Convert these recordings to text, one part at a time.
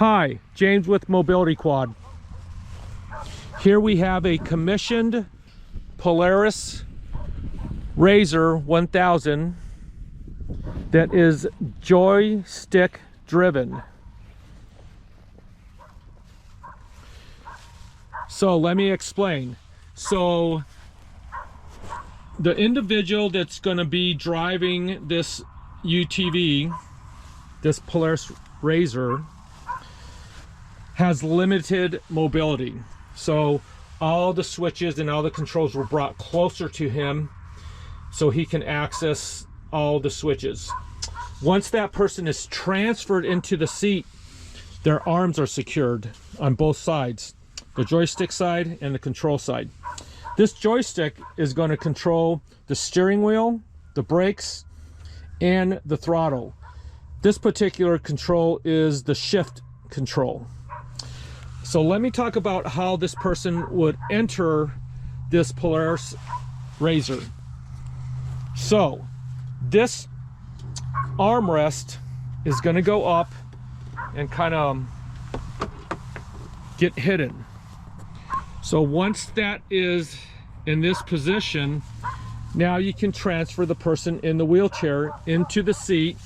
Hi, James with Mobility Quad. Here we have a commissioned Polaris RZR 1000 that is joystick driven. So let me explain. So the individual that's going to be driving this UTV, this Polaris RZR, has limited mobility. So all the switches and all the controls were brought closer to him so he can access all the switches. Once that person is transferred into the seat, their arms are secured on both sides, the joystick side and the control side. This joystick is going to control the steering wheel, the brakes, and the throttle. This particular control is the shift control. So let me talk about how this person would enter this Polaris RZR. So this armrest is going to go up and kind of get hidden. So once that is in this position, now you can transfer the person in the wheelchair into the seat,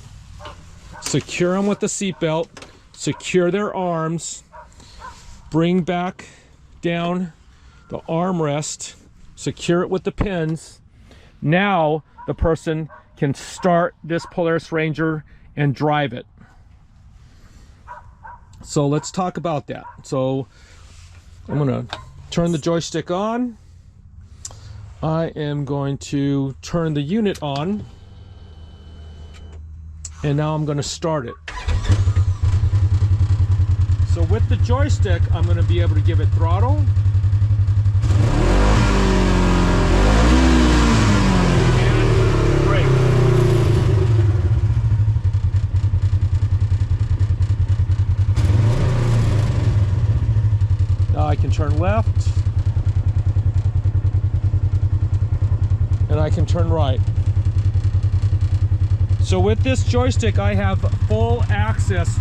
secure them with the seat belt, secure their arms, bring back down the armrest, secure it with the pins. Now the person can start this Polaris RZR and drive it. So let's talk about that. So I'm going to turn the joystick on. I am going to turn the unit on. And now I'm going to start it. So with the joystick, I'm going to be able to give it throttle and brake. Now I can turn left and I can turn right. So with this joystick, I have full access,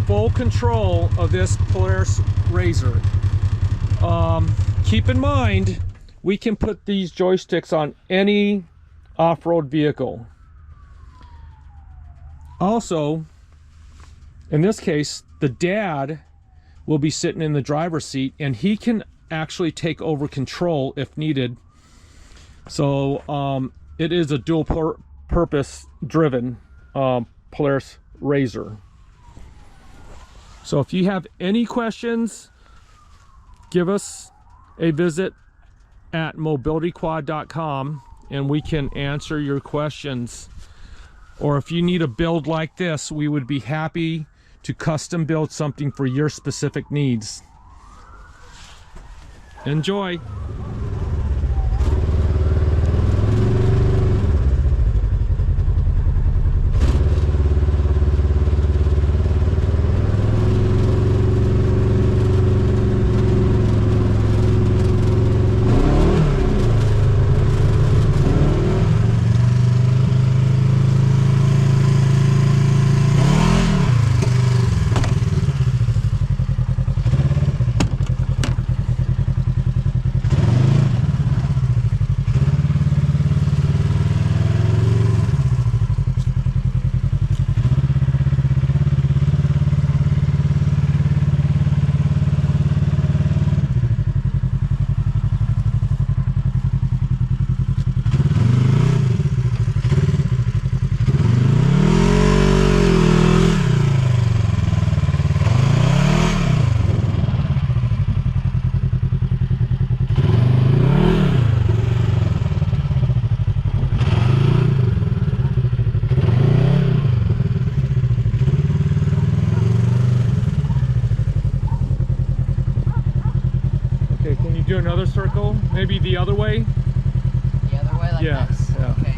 full control of this Polaris RZR. Keep in mind, we can put these joysticks on any off-road vehicle. Also, in this case, the dad will be sitting in the driver's seat and he can actually take over control if needed. So it is a dual purpose driven Polaris RZR. So if you have any questions, give us a visit at mobilityquad.com and we can answer your questions. Or if you need a build like this, we would be happy to custom build something for your specific needs. Enjoy. Okay, can you do another circle? Maybe the other way? The other way, like this? Yeah. Okay.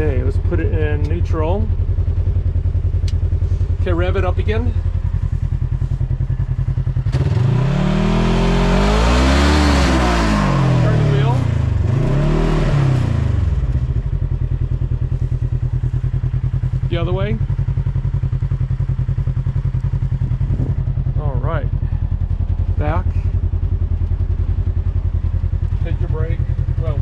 Okay, let's put it in neutral. Okay, rev it up again. Turn the wheel. The other way. All right. Back. Hit your brake. Well,